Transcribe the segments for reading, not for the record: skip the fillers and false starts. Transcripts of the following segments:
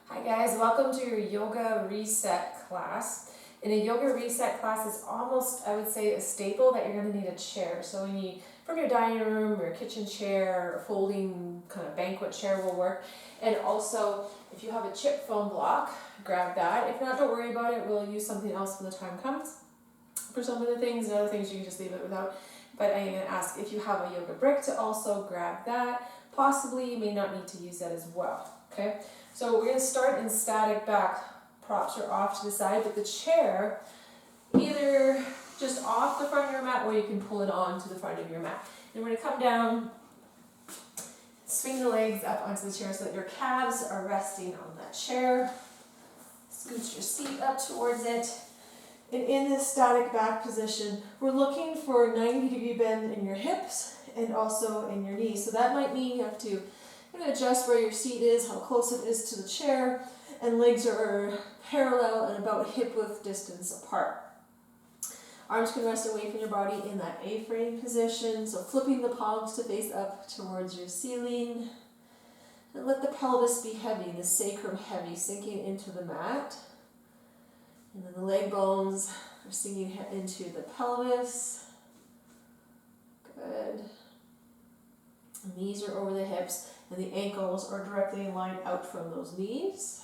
Hi guys, welcome to your yoga reset class. In a yoga reset class, it's almost, I would say, a staple that you're going to need a chair. So from your dining room or kitchen chair, or folding kind of banquet chair will work. And also, if you have a chip foam block, grab that. If not, don't worry about it. We'll use something else when the time comes. For some of the things, and other things you can just leave it without. But I'm going to ask if you have a yoga brick to also grab that. Possibly you may not need to use that as well. Okay, so we're going to start in static back. Props are off to the side, but the chair either just off the front of your mat or you can pull it on to the front of your mat. And we're going to come down, swing the legs up onto the chair so that your calves are resting on that chair. Scooch your seat up towards it. And in this static back position, we're looking for a 90-degree bend in your hips and also in your knees. So that might mean you have to adjust where your seat is, how close it is to the chair, and legs are parallel and about hip width distance apart. Arms can rest away from your body in that A-frame position, so flipping the palms to face up towards your ceiling. And let the pelvis be heavy, the sacrum heavy, sinking into the mat. And then the leg bones are sinking into the pelvis. Good. Knees are over the hips, and the ankles are directly in line out from those knees.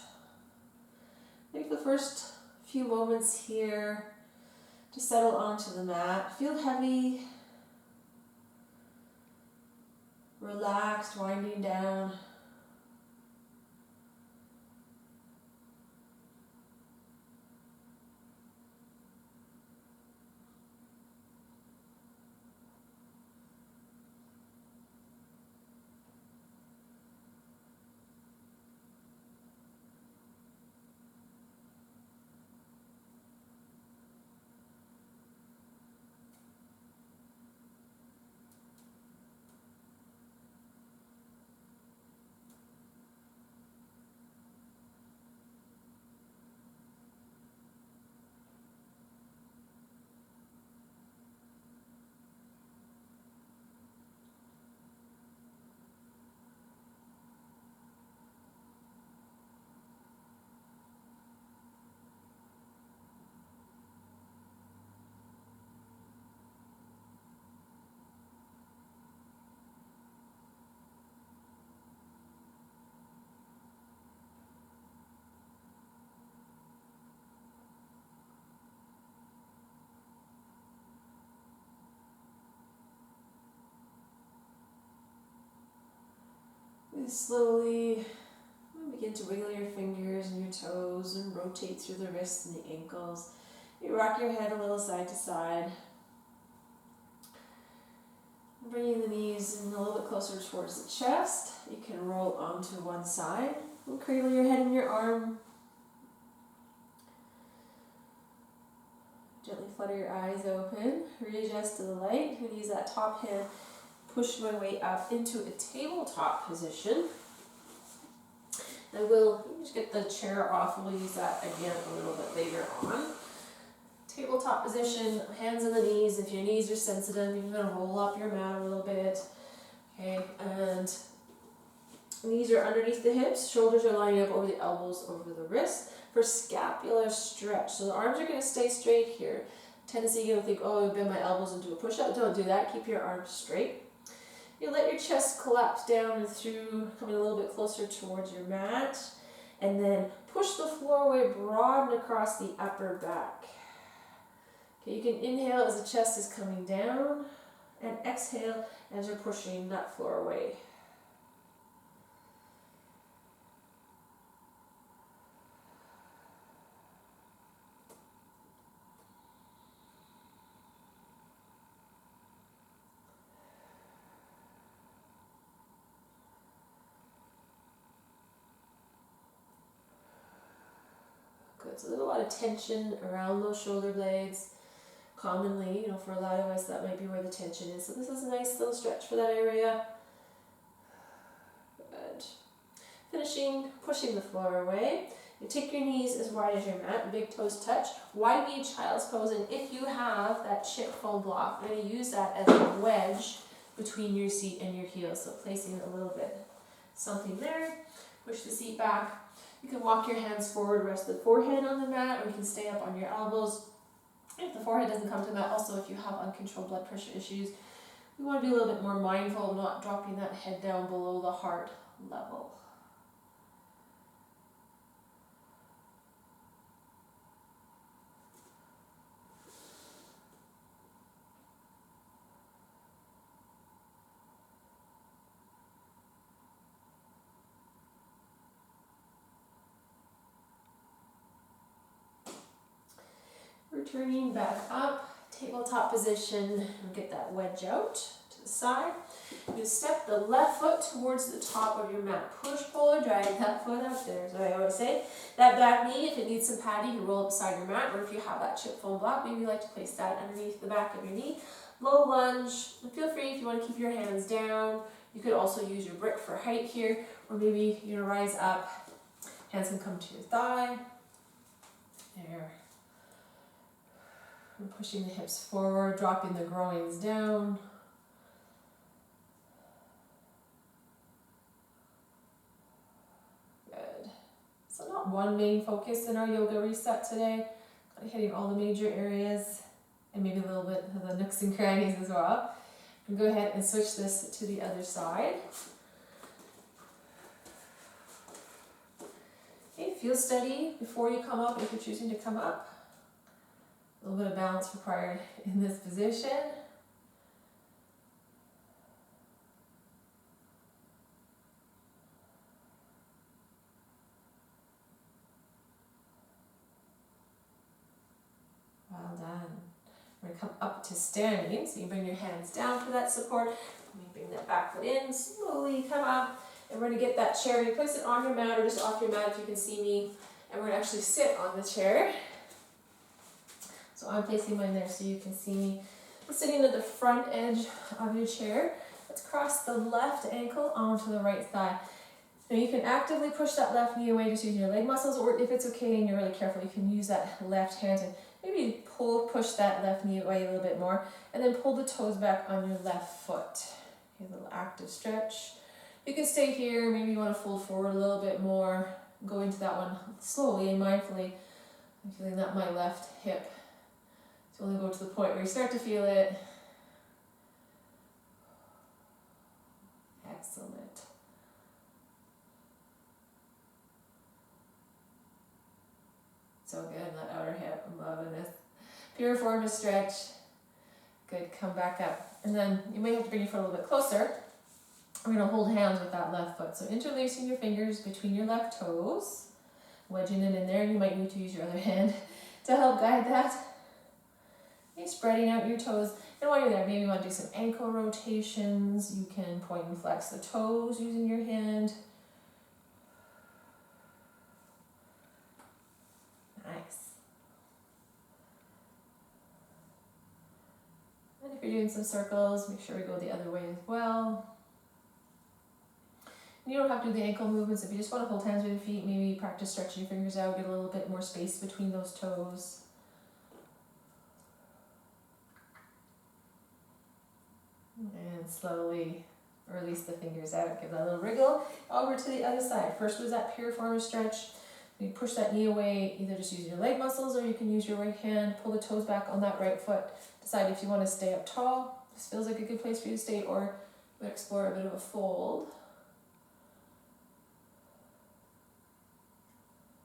Take the first few moments here to settle onto the mat. Feel heavy, relaxed, winding down. Slowly begin to wiggle your fingers and your toes and rotate through the wrists and the ankles. You rock your head a little side to side. Bringing the knees in a little bit closer towards the chest. You can roll onto one side and cradle your head in your arm. Gently flutter your eyes open. Readjust to the light. I'm going to use that top hand. Push my way up into a tabletop position. I will just get the chair off. We'll use that again a little bit later on. Tabletop position, hands on the knees. If your knees are sensitive, you're going to roll up your mat a little bit. Okay, and knees are underneath the hips. Shoulders are lining up over the elbows, over the wrists for scapular stretch. So the arms are going to stay straight here. Tendency you're going to think, oh, I bend my elbows and do a push-up. Don't do that. Keep your arms straight. You let your chest collapse down and through, coming a little bit closer towards your mat. And then push the floor away, broaden across the upper back. Okay, you can inhale as the chest is coming down, and exhale as you're pushing that floor away. Good, so there's a lot of tension around those shoulder blades. Commonly, for a lot of us, that might be where the tension is. So this is a nice little stretch for that area. Good. Finishing, pushing the floor away. You take your knees as wide as your mat, big toes touch. Widen your child's pose, and if you have that chip foam block, we're going to use that as a wedge between your seat and your heels. So placing a little bit something there. Push the seat back. You can walk your hands forward, rest the forehead on the mat, or you can stay up on your elbows. If the forehead doesn't come to the mat, also if you have uncontrolled blood pressure issues, we want to be a little bit more mindful of not dropping that head down below the heart level. Returning back up, tabletop position, and get that wedge out to the side. You step the left foot towards the top of your mat. Push, pull, or drag that foot up there, as I always say. That back knee, if it needs some padding, you roll it beside your mat, or if you have that chip foam block, maybe you like to place that underneath the back of your knee. Low lunge, and feel free if you want to keep your hands down. You could also use your brick for height here, or maybe you're gonna rise up, hands can come to your thigh. There. And pushing the hips forward, dropping the groins down. Good. So not one main focus in our yoga reset today, kind of hitting all the major areas and maybe a little bit of the nooks and crannies as well. And go ahead and switch this to the other side. Okay, feel steady before you come up if you're choosing to come up. A little bit of balance required in this position. Well done. We're going to come up to standing, so you bring your hands down for that support. Let me bring that back foot in, slowly come up, and we're going to get that chair. You place it on your mat or just off your mat if you can see me, and we're going to actually sit on the chair. So I'm placing mine there so you can see me. I'm sitting at the front edge of your chair. Let's cross the left ankle onto the right thigh. Now you can actively push that left knee away just using your leg muscles, or if it's okay and you're really careful, you can use that left hand and maybe push that left knee away a little bit more, and then pull the toes back on your left foot. Okay, a little active stretch. You can stay here, maybe you want to fold forward a little bit more. Go into that one slowly and mindfully. I'm feeling that my left hip. So only go to the point where you start to feel it. Excellent. So good, that outer hip, I'm loving this. Piriformis stretch. Good, come back up. And then you may have to bring your foot a little bit closer. We're going to hold hands with that left foot. So interlacing your fingers between your left toes, wedging it in there. You might need to use your other hand to help guide that. Okay, spreading out your toes. And while you're there, maybe you want to do some ankle rotations. You can point and flex the toes using your hand. Nice. And if you're doing some circles, make sure we go the other way as well. And you don't have to do the ankle movements. If you just want to hold hands with your feet, maybe practice stretching your fingers out, get a little bit more space between those toes. And slowly release the fingers out, give that little wriggle over to the other side. First was that piriformis stretch. You push that knee away, either just use your leg muscles or you can use your right hand, pull the toes back on that right foot. Decide if you want to stay up tall. This feels like a good place for you to stay, or explore a bit of a fold.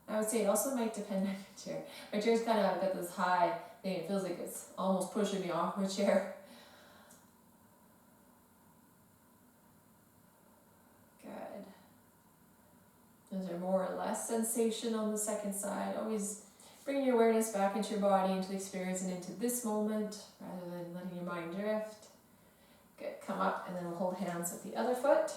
I would say it also might depend on your chair. My chair's kind of got this high thing, it feels like it's almost pushing me off my chair. Is there more or less sensation on the second side? Always bring your awareness back into your body, into the experience, and into this moment, rather than letting your mind drift. Good, come up, and then we'll hold hands with the other foot.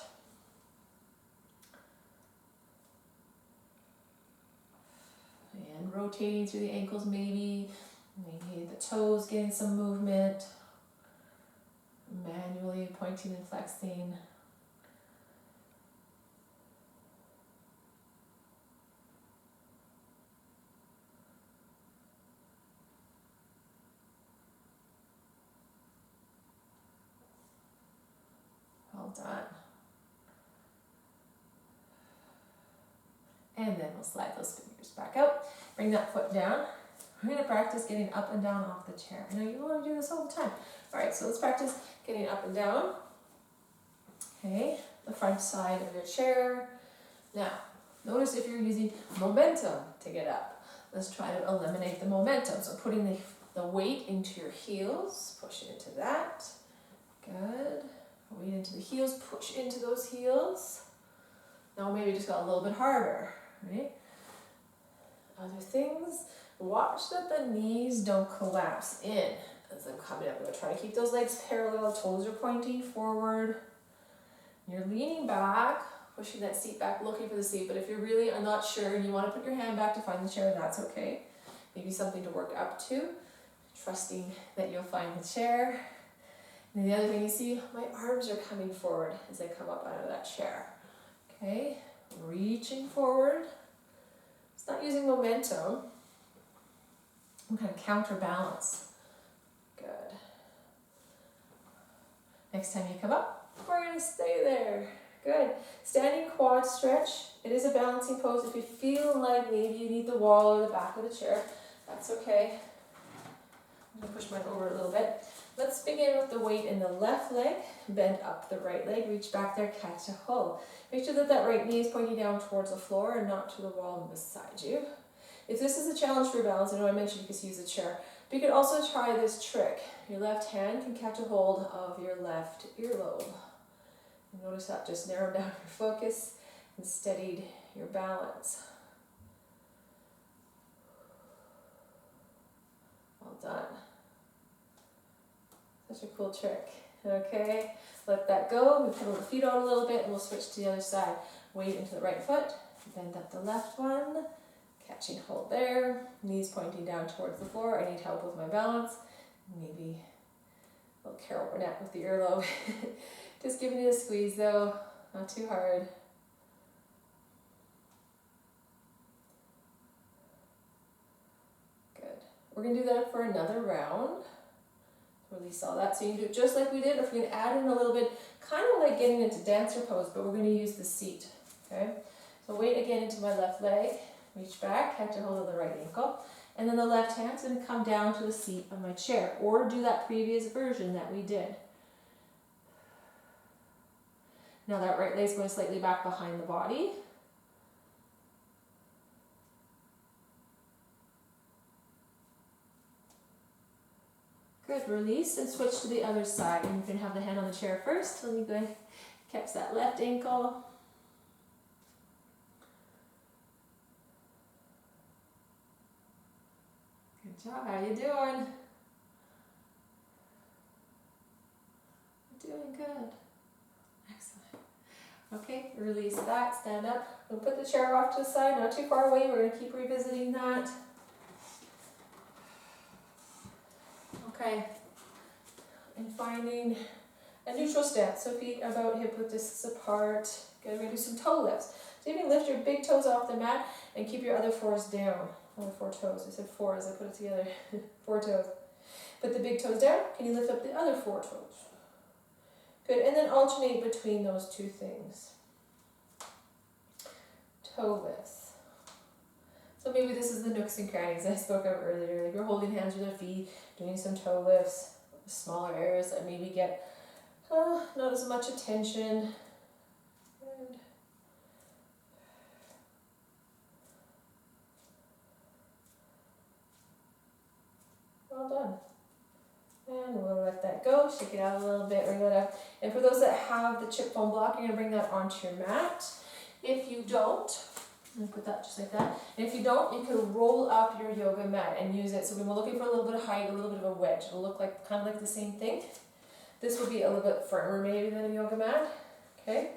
And rotating through the ankles maybe the toes getting some movement. Manually pointing and flexing. Well done. And then we'll slide those fingers back out. Bring that foot down. We're going to practice getting up and down off the chair. I know you want to do this all the time. All right, so let's practice getting up and down. Okay, the front side of your chair. Now, notice if you're using momentum to get up. Let's try to eliminate the momentum. So putting the weight into your heels, push into that. Good. Weight into the heels, push into those heels. Now maybe just got a little bit harder, right? Other things, watch that the knees don't collapse in as I'm coming up. I'm going to try to keep those legs parallel, toes are pointing forward. You're leaning back, pushing that seat back, looking for the seat, but if you're really not sure and you want to put your hand back to find the chair, that's okay. Maybe something to work up to, trusting that you'll find the chair. And the other thing you see, my arms are coming forward as I come up out of that chair. Okay, reaching forward. It's not using momentum. I'm kind of counterbalance. Good. Next time you come up, we're going to stay there. Good. Standing quad stretch. It is a balancing pose. If you feel like maybe you need the wall or the back of the chair, that's okay. I'm going to push mine over a little bit. Let's begin with the weight in the left leg. Bend up the right leg. Reach back there, catch a hold. Make sure that that right knee is pointing down towards the floor and not to the wall beside you. If this is a challenge for balance, I know I mentioned you could use a chair, but you could also try this trick. Your left hand can catch a hold of your left earlobe. And notice that just narrowed down your focus and steadied your balance. Well done. Such a cool trick. Okay, let that go. We pedal the feet out a little bit and we'll switch to the other side. Weight into the right foot, bend up the left one, catching hold there, knees pointing down towards the floor. I need help with my balance. Maybe a little Carol Burnett with the earlobe. Just giving it a squeeze though, not too hard. Good. We're going to do that for another round. Release all that. So you can do it just like we did, or if you can add in a little bit, kind of like getting into dancer pose, but we're going to use the seat. Okay? So weight again into my left leg, reach back, catch a hold of the right ankle, and then the left hand's going to come down to the seat of my chair, or do that previous version that we did. Now that right leg's going slightly back behind the body. Good, release and switch to the other side. And you can have the hand on the chair first. Let me go ahead, catch that left ankle. Good job, how you doing? You're doing good. Excellent. Okay, release that, stand up. We'll put the chair off to the side, not too far away. We're going to keep revisiting that. Okay, and finding a neutral stance. So feet about hip width distance apart. Good, we're going to do some toe lifts. So you can lift your big toes off the mat and keep your other fours down. Other four toes. I said four as I put it together. 4 toes. Put the big toes down. Can you lift up the other 4 toes? Good, and then alternate between those two things. Toe lifts. So maybe this is the nooks and crannies I spoke of earlier. Like you're holding hands with your feet, doing some toe lifts, smaller areas that maybe get not as much attention. Good. Well done. And we'll let that go, shake it out a little bit, bring that up. And for those that have the chip foam block, you're going to bring that onto your mat. If you don't, I'm gonna put that just like that. And if you don't, you can roll up your yoga mat and use it. So when we're looking for a little bit of height, a little bit of a wedge, it'll look like kind of like the same thing. This will be a little bit firmer maybe than a yoga mat. Okay.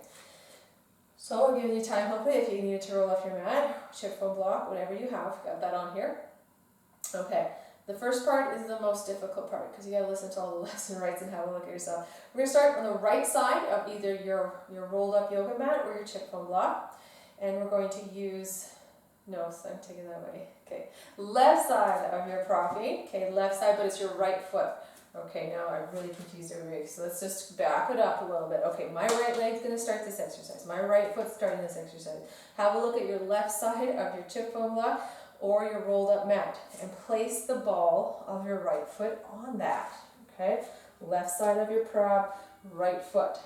So I'm giving you time hopefully if you needed to roll up your mat, chip foam block, whatever you have. Got that on here. Okay. The first part is the most difficult part because you gotta listen to all the lefts and rights and have a look at yourself. We're gonna start on the right side of either your rolled up yoga mat or your chip foam block. And we're going to use, no, so I'm taking that away. Okay, left side of your propping. Okay, left side, but it's your right foot. Okay, now I've really confused everybody, so let's just back it up a little bit. Okay, my right leg's gonna start this exercise. My right foot's starting this exercise. Have a look at your left side of your chip foam block or your rolled up mat and place the ball of your right foot on that, okay? Left side of your prop, right foot.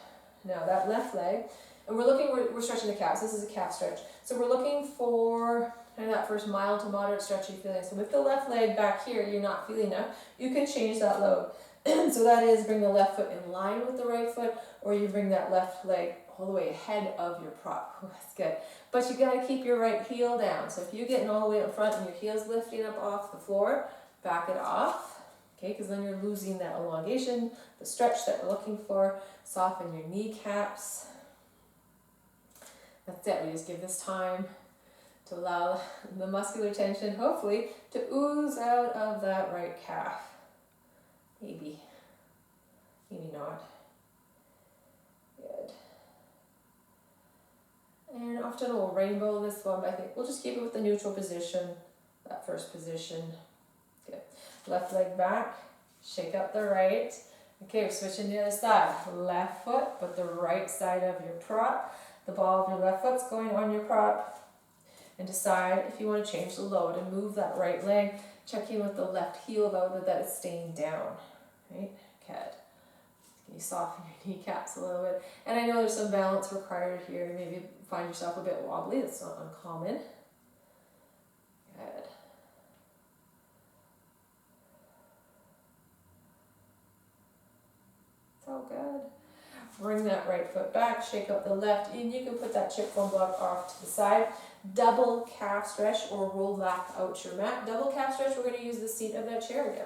Now that left leg, and we're stretching the calves. This is a calf stretch. So we're looking for kind of that first mild to moderate stretchy feeling. So with the left leg back here, you're not feeling enough, you can change that load. So that is bring the left foot in line with the right foot, or you bring that left leg all the way ahead of your prop. Ooh, that's good. But you gotta keep your right heel down. So if you're getting all the way up front and your heel's lifting up off the floor, back it off. Okay, because then you're losing that elongation, the stretch that we're looking for. Soften your kneecaps. That's it. We just give this time to allow the muscular tension, hopefully, to ooze out of that right calf. Maybe. Maybe not. Good. And often we'll rainbow this one, but I think we'll just keep it with the neutral position, that first position. Good. Left leg back, shake up the right. Okay, we're switching to the other side. Left foot, but the right side of your prop. The ball of your left foot's going on your prop. And decide if you want to change the load and move that right leg. Check in with the left heel though, that it's staying down. Right? Good. Can you soften your kneecaps a little bit? And I know there's some balance required here. Maybe find yourself a bit wobbly. That's not uncommon. Good. It's all good. Bring that right foot back, shake up the left, and you can put that chip foam block off to the side. Double calf stretch or roll lap out your mat. Double calf stretch, we're going to use the seat of that chair again.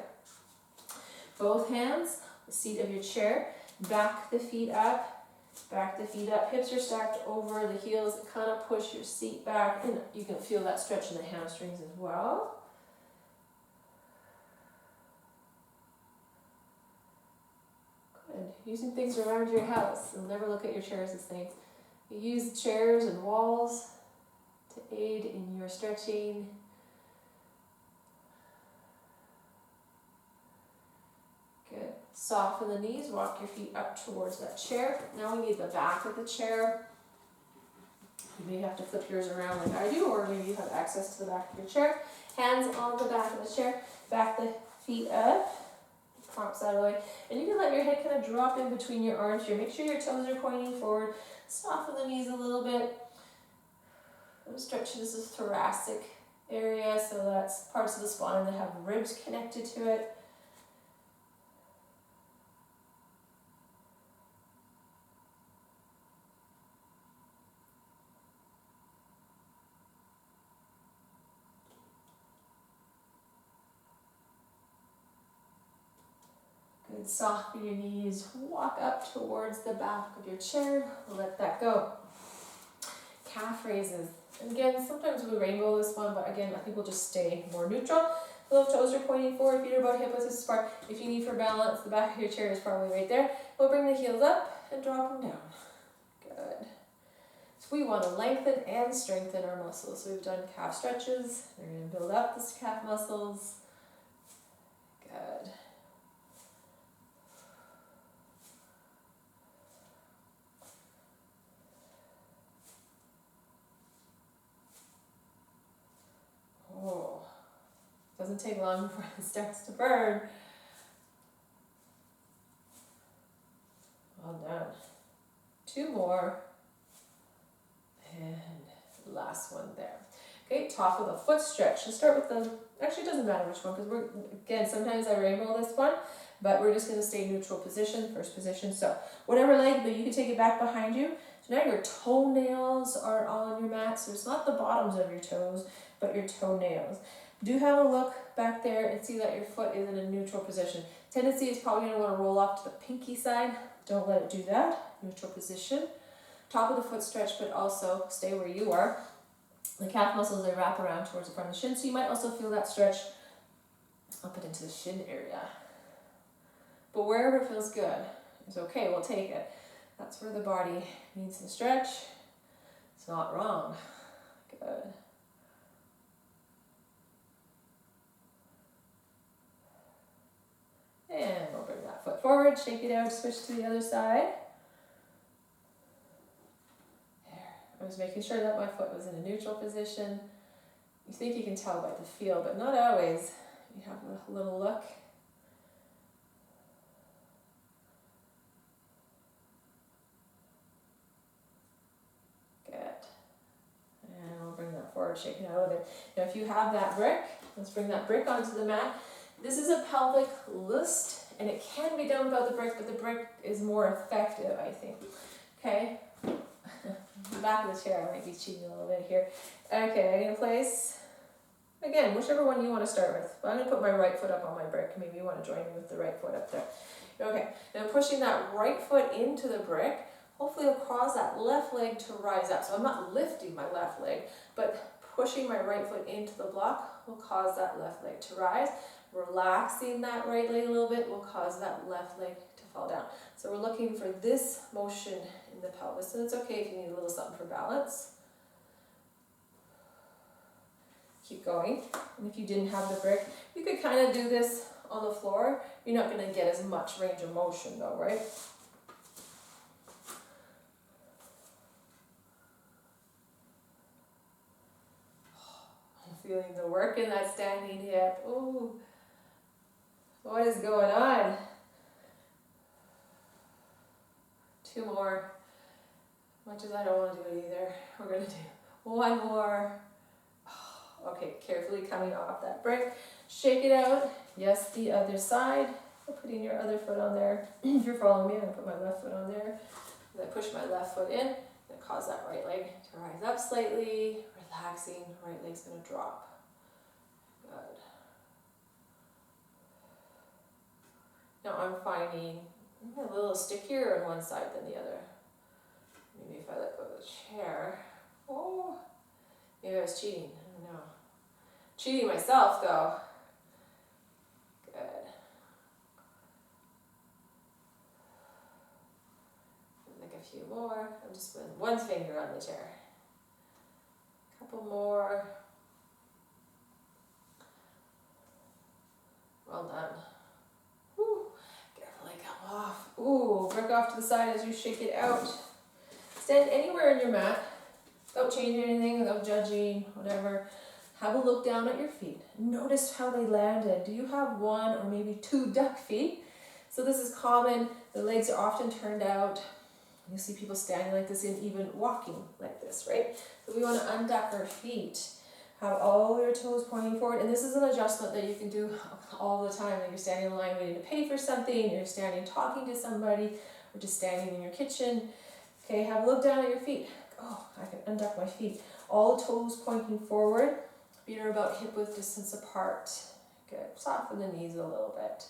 Both hands, the seat of your chair, back the feet up, hips are stacked over the heels, kind of push your seat back, and you can feel that stretch in the hamstrings as well. Good. Using things around your house, and never look at your chairs as things. You use chairs and walls to aid in your stretching. Good. Soften the knees, walk your feet up towards that chair. Now we need the back of the chair. You may have to flip yours around like I do, or maybe you have access to the back of your chair. Hands on the back of the chair, back the feet up, props out of the way. And you can let your head kind of drop in between your arms here. Make sure your toes are pointing forward. Soften the knees a little bit. Stretch this is thoracic area, so that's parts of the spine that have ribs connected to it. Good, soften your knees, walk up towards the back of your chair, let that go. Calf raises. And again, sometimes we rainbow this one, but again, I think we'll just stay more neutral. Little toes are pointing forward, feet are about hip width apart. If you need for balance, the back of your chair is probably right there. We'll bring the heels up and drop them down. Good. So we want to lengthen and strengthen our muscles. So we've done calf stretches. They're going to build up the calf muscles. Good. Oh, doesn't take long before it starts to burn. Well done. Two more. And last one there. Okay, top of the foot stretch. Let's start with the, actually it doesn't matter which one, because again, sometimes I rainbow this one, but we're just going to stay neutral position, first position. So whatever leg, but you can take it back behind you. So now your toenails are on your mat. So it's not the bottoms of your toes, but your toenails. Do have a look back there and see that your foot is in a neutral position. Tendency is probably going to want to roll off to the pinky side. Don't let it do that. Neutral position. Top of the foot stretch, but also stay where you are. The calf muscles, they wrap around towards the front of the shin, so you might also feel that stretch up and into the shin area. But wherever it feels good is okay, we'll take it. That's where the body needs to stretch. It's not wrong. Good. And we'll bring forward, shake it out, switch to the other side. There. I was making sure that my foot was in a neutral position. You think you can tell by the feel, but not always. You have a little look. Good. And I'll bring that forward, shake it out of there. Now if you have that brick, let's bring that brick onto the mat. This is a pelvic list, and it can be done without the brick, but the brick is more effective, I think. Okay, the back of the chair, I might be cheating a little bit here. Okay, I'm gonna place, again, whichever one you want to start with. But I'm gonna put my right foot up on my brick. Maybe you want to join me with the right foot up there. Okay, now pushing that right foot into the brick, hopefully it'll cause that left leg to rise up. So I'm not lifting my left leg, but pushing my right foot into the block will cause that left leg to rise. Relaxing that right leg a little bit will cause that left leg to fall down. So we're looking for this motion in the pelvis, and it's okay if you need a little something for balance. Keep going. And if you didn't have the brick, you could kind of do this on the floor. You're not going to get as much range of motion though, right? I'm feeling the work in that standing hip. Ooh. What is going on? 2 more. Much as I don't want to do it either. We're going to do 1 more. Okay, carefully coming off that brick. Shake it out. Yes, the other side. Putting your other foot on there. If you're following me, I'm going to put my left foot on there. As I push my left foot in, and cause that right leg to rise up slightly. Relaxing. Right leg's going to drop. Good. Now I'm finding a little stickier on one side than the other. Maybe if I let go of the chair. Oh, maybe I was cheating. I don't know. Cheating myself though. Good. Like a few more. I'm just putting 1 finger on the chair. Couple more. Well done. Off. Ooh, brick off to the side as you shake it out. Stand anywhere in your mat, without changing anything, without judging, whatever. Have a look down at your feet. Notice how they landed. Do you have 1 or maybe 2 duck feet? So this is common. The legs are often turned out. You see people standing like this and even walking like this, right? So we want to unduck our feet. Have all your toes pointing forward, and this is an adjustment that you can do all the time. When you're standing in line waiting to pay for something, you're standing talking to somebody, or just standing in your kitchen. Okay, have a look down at your feet. Oh, I can unduck my feet. All toes pointing forward. Feet are about hip width distance apart. Good. Soften the knees a little bit.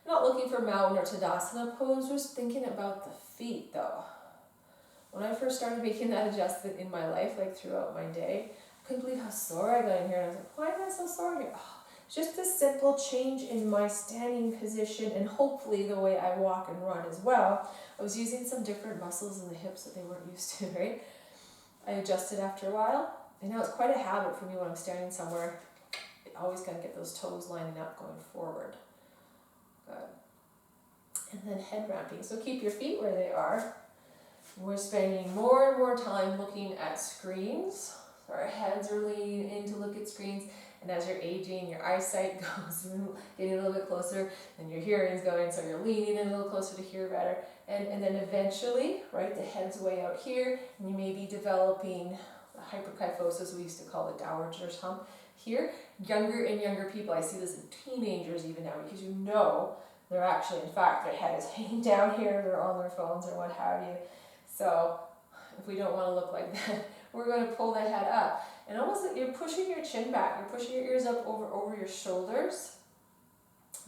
Not looking for mountain or Tadasana pose. We're just thinking about the feet though. When I first started making that adjustment in my life, like throughout my day, I couldn't believe how sore I got in here. And I was like, why am I so sore here? Oh, it's just a simple change in my standing position and hopefully the way I walk and run as well. I was using some different muscles in the hips that they weren't used to, right? I adjusted after a while, and now it's quite a habit for me when I'm standing somewhere. I always got to get those toes lining up going forward. Good. And then head wrapping. So keep your feet where they are. We're spending more and more time looking at screens. So our heads are leaning in to look at screens, and as you're aging, your eyesight goes getting a little bit closer, and your hearing's going, so you're leaning in a little closer to hear better. And then eventually, right, the head's way out here, and you may be developing hyperkyphosis, we used to call it dowager's hump here. Younger and younger people, I see this in teenagers even now, because you know they're actually, in fact, their head is hanging down here, they're on their phones or what have you. So if we don't want to look like that, we're going to pull the head up. And almost like you're pushing your chin back, you're pushing your ears up over your shoulders.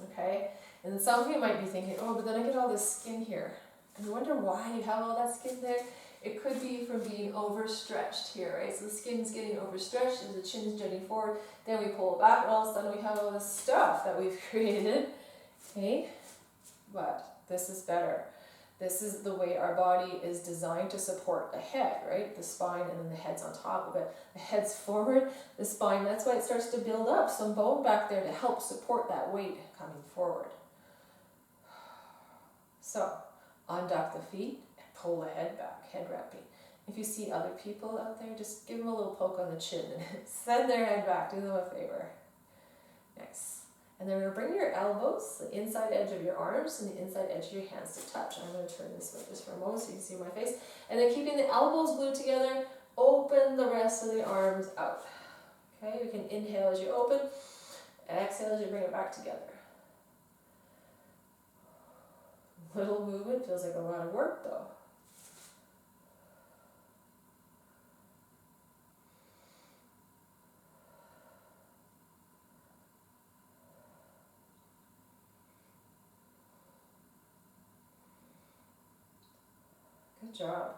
Okay? And some of you might be thinking, oh, but then I get all this skin here. And you wonder why you have all that skin there. It could be from being overstretched here, right? So the skin's getting overstretched and the chin's jutting forward. Then we pull it back and all of a sudden we have all this stuff that we've created. Okay? But this is better. This is the way our body is designed to support the head, right? The spine, and then the head's on top of it. The head's forward, the spine, that's why it starts to build up some bone back there to help support that weight coming forward. So unduck the feet and pull the head back, head wrapping. If you see other people out there, just give them a little poke on the chin and send their head back, do them a favor. Nice. And then we're going to bring your elbows, the inside edge of your arms and the inside edge of your hands to touch. I'm going to turn this way just for a moment so you can see my face. And then keeping the elbows glued together, open the rest of the arms out. Okay, we can inhale as you open, exhale as you bring it back together. Little movement, feels like a lot of work though. Good job.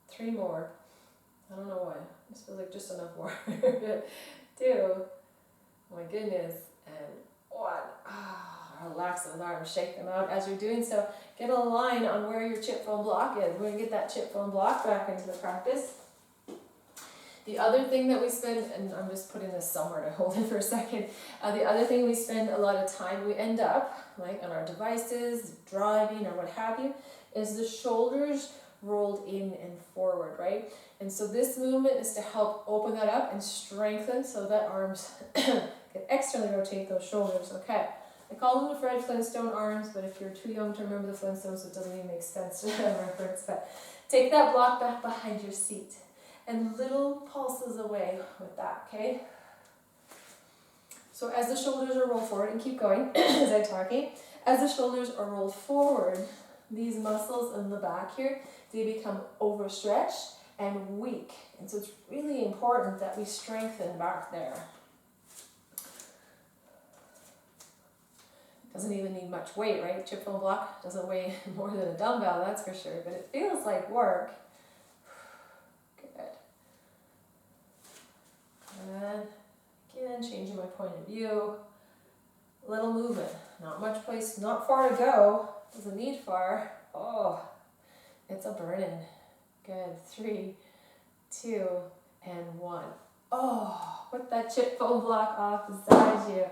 3 more. I don't know why. This feels like just enough more. 2. Oh my goodness. And 1. Relax those arms, shake them out. As you're doing so, get a line on where your chip foam block is. We're going to get that chip foam block back into the practice. The other thing that we spend, and I'm just putting this somewhere to hold it for a second. The other thing we spend a lot of time, we end up, like on our devices, driving or what have you, is the shoulders rolled in and forward, right? And so this movement is to help open that up and strengthen so that arms can externally rotate those shoulders, okay? I call them the Fred Flintstone arms, but if you're too young to remember the Flintstones, it doesn't even make sense to reference. But take that block back behind your seat and little pulses away with that, okay? So as the shoulders are rolled forward, and keep going as I'm talking, as the shoulders are rolled forward, these muscles in the back here, they become overstretched and weak. And so it's really important that we strengthen back there. Doesn't even need much weight, right? Chip foam block doesn't weigh more than a dumbbell, that's for sure, but it feels like work. Good. And again, changing my point of view. Little movement, not much place, not far to go. Doesn't need far. Oh, it's a burden. Good. 3, 2, and 1. Oh, put that chip foam block off beside you.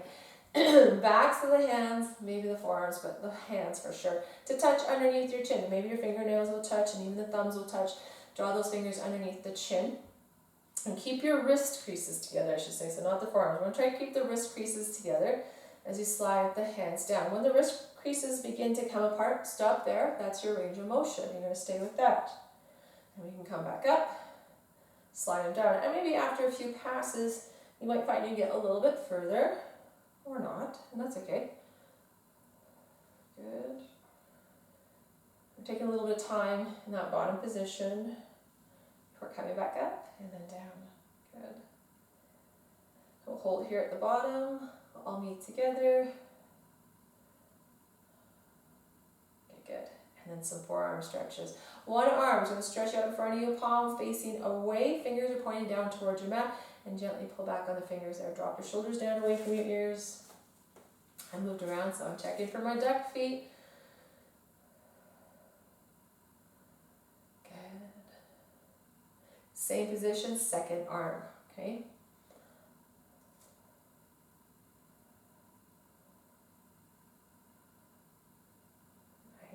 Backs of the hands, maybe the forearms, but the hands for sure, to touch underneath your chin. Maybe your fingernails will touch and even the thumbs will touch. Draw those fingers underneath the chin. And keep your wrist creases together, I should say, so not the forearms. We're going to try to keep the wrist creases together as you slide the hands down. When the wrist creases begin to come apart, stop there. That's your range of motion. You're going to stay with that. And we can come back up, slide them down. And maybe after a few passes, you might find you get a little bit further. Or not, and that's okay. Good. We're taking a little bit of time in that bottom position before coming back up and then down. Good. We'll hold here at the bottom. We'll all meet together. Okay, good. And then some forearm stretches. One arm is going to stretch out in front of you, palm facing away. Fingers are pointing down towards your mat. And gently pull back on the fingers there. Drop your shoulders down away from your ears. I moved around, so I'm checking for my duck feet. Good. Same position, second arm, okay?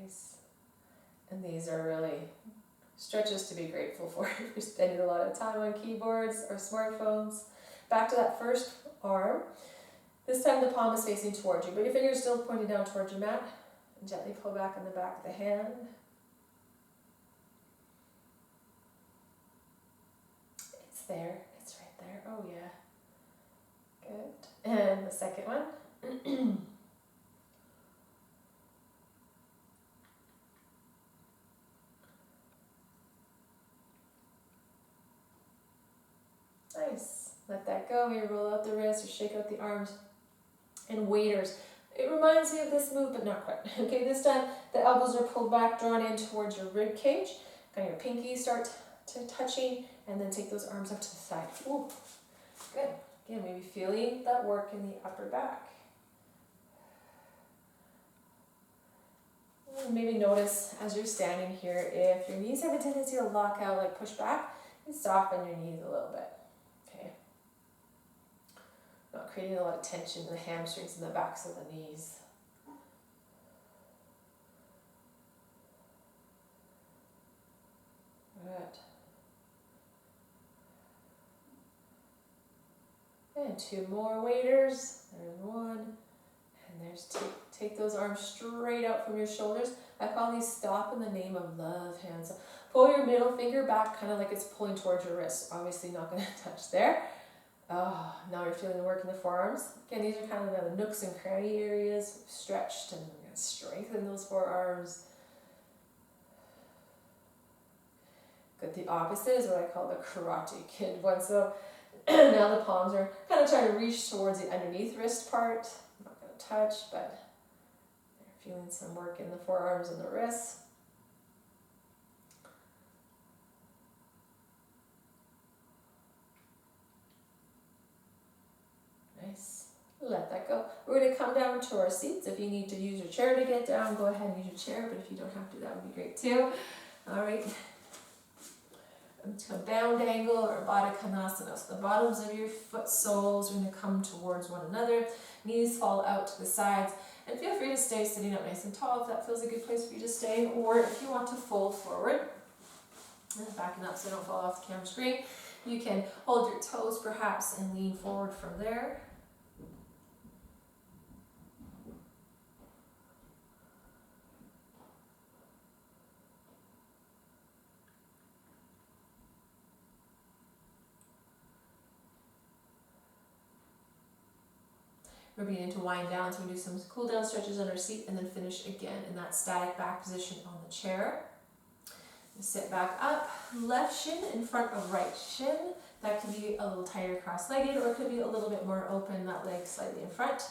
Nice. And these are really stretches to be grateful for if you're spending a lot of time on keyboards or smartphones. Back to that first arm. This time the palm is facing towards you, but your fingers still pointing down towards your mat. And gently pull back on the back of the hand. It's there. It's right there. Oh yeah. Good. And the second one. Nice. Let that go. You roll out the wrists or shake out the arms. And waiters. It reminds me of this move, but not quite. Okay, this time the elbows are pulled back, drawn in towards your rib cage. Kind of your pinkies start to touching, and then take those arms up to the side. Ooh, good. Again, maybe feeling that work in the upper back. And maybe notice as you're standing here, if your knees have a tendency to lock out, like push back, you soften your knees a little bit. Not creating a lot of tension in the hamstrings and the backs of the knees. And 2 more waders. There's 1, and there's 2. Take those arms straight out from your shoulders. I call these stop in the name of love hands. So pull your middle finger back, kind of like it's pulling towards your wrist. Obviously not going to touch there. Oh, now you're feeling the work in the forearms. Again, these are kind of the nooks and cranny areas, stretched, and we're going to strengthen those forearms. Good. The opposite is what I call the Karate Kid one. So now the palms are kind of trying to reach towards the underneath wrist part. I'm not going to touch, but you're feeling some work in the forearms and the wrists. Nice. Let that go. We're going to come down to our seats. If you need to use your chair to get down, go ahead and use your chair, but if you don't have to, that would be great too. All right. Into a bound angle or Baddha Konasana. So the bottoms of your foot soles are going to come towards one another. Knees fall out to the sides. And feel free to stay sitting up nice and tall if that feels a good place for you to stay. Or if you want to fold forward, and backing up so I don't fall off the camera screen, you can hold your toes perhaps and lean forward from there. We're beginning to wind down, so we do some cool down stretches on our seat and then finish again in that static back position on the chair. Sit back up, left shin in front of right shin. That could be a little tighter cross-legged, or it could be a little bit more open, that leg slightly in front.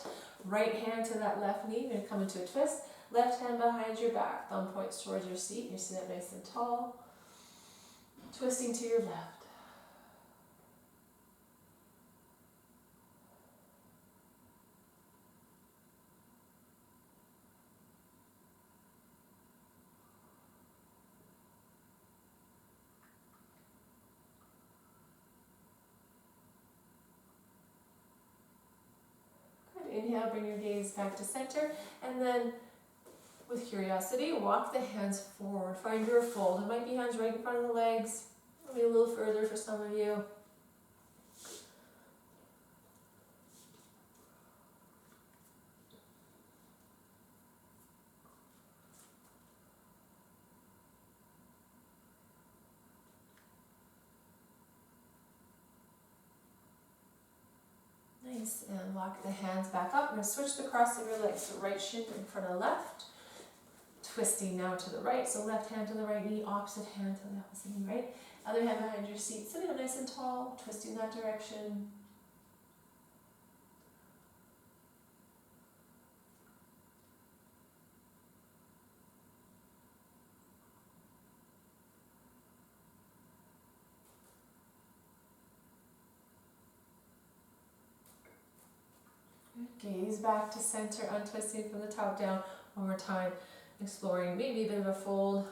Right hand to that left knee, you're going to come into a twist. Left hand behind your back, thumb points towards your seat. You're sitting up nice and tall. Twisting to your left. Inhale, bring your gaze back to center, and then with curiosity, walk the hands forward. Find your fold. It might be hands right in front of the legs, maybe a little further for some of you. Nice, and walk the hands back up. We're going to switch the cross of your legs. So right shin in front of left. Twisting now to the right. So left hand to the right knee, opposite hand to the opposite knee, right? Other hand behind your seat. Sitting up nice and tall, twisting that direction. Gaze back to center, untwisting from the top down. One more time, exploring maybe a bit of a fold.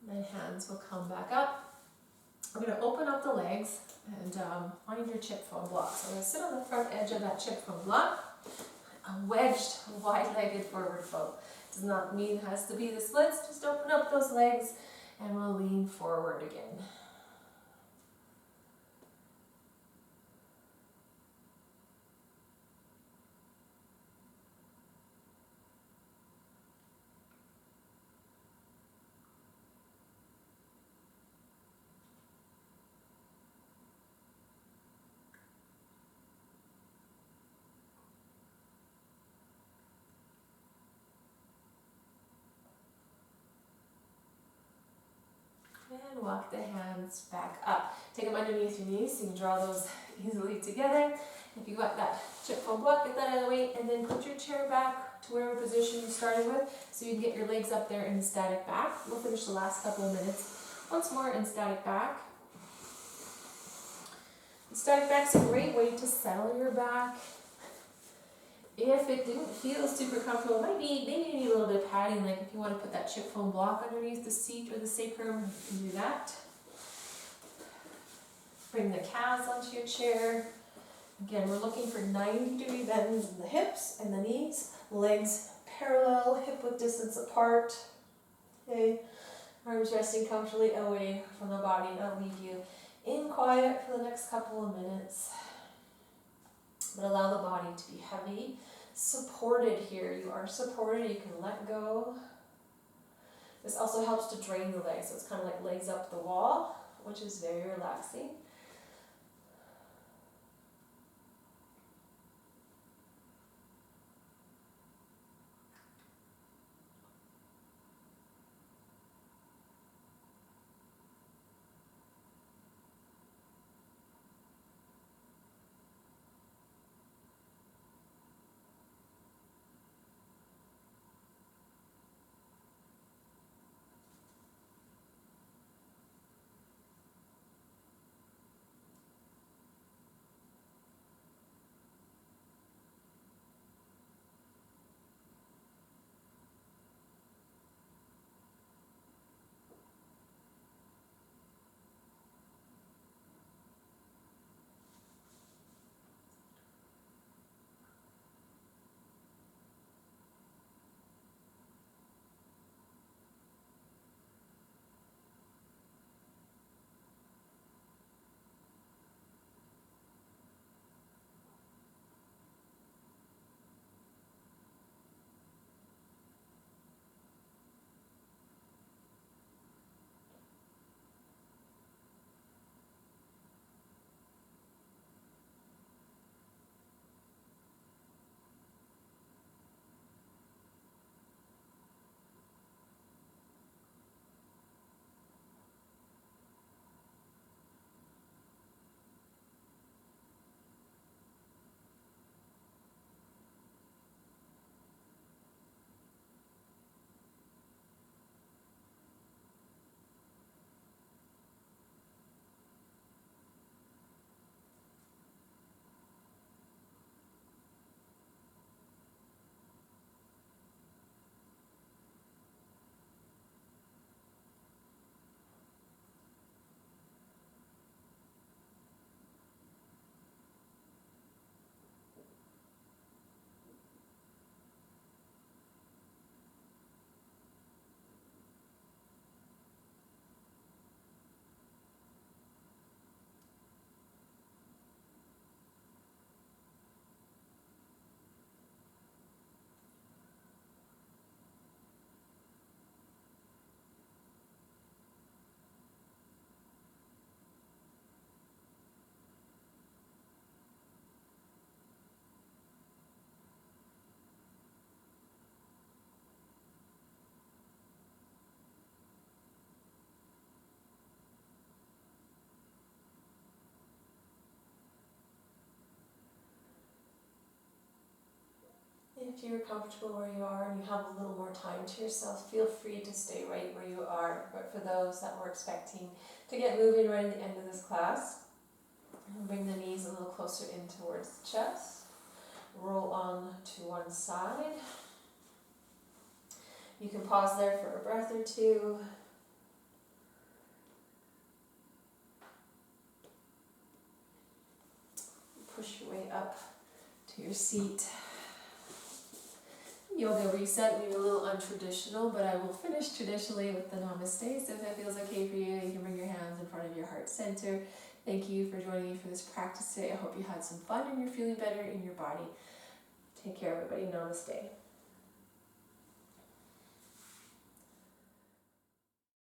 And hands will come back up. We're going to open up the legs and find your chip foam block. So I'm going to sit on the front edge of that chip foam block. A wedged, wide-legged forward fold. Does not mean it has to be the splits. Just open up those legs and we'll lean forward again. And walk the hands back up. Take them underneath your knees so you can draw those easily together. If you got that chip foam block, get that out of the way, and then put your chair back to whatever position you started with so you can get your legs up there in the static back. We'll finish the last couple of minutes once more in static back. Static back's a great way to settle your back. If it didn't feel super comfortable, maybe you need a little bit of padding, like if you want to put that chip foam block underneath the seat or the sacrum, you can do that. bring the calves onto your chair. Again, we're looking for 90-degree bends in the hips and the knees, legs parallel, hip width distance apart. Okay, arms resting comfortably away from the body, and I'll leave you in quiet for the next couple of minutes. But allow the body to be heavy, supported here. You are supported, you can let go. This also helps to drain the legs, so it's kind of like legs up the wall, which is very relaxing. If you're comfortable where you are and you have a little more time to yourself, feel free to stay right where you are. But for those that were expecting to get moving right at the end of this class, bring the knees a little closer in towards the chest. Roll on to one side. You can pause there for a breath or two. Push your way up to your seat. Yoga reset, maybe a little untraditional, but I will finish traditionally with the namaste. So if that feels okay for you, you can bring your hands in front of your heart center. Thank you for joining me for this practice today. I hope you had some fun and you're feeling better in your body. Take care, everybody. Namaste.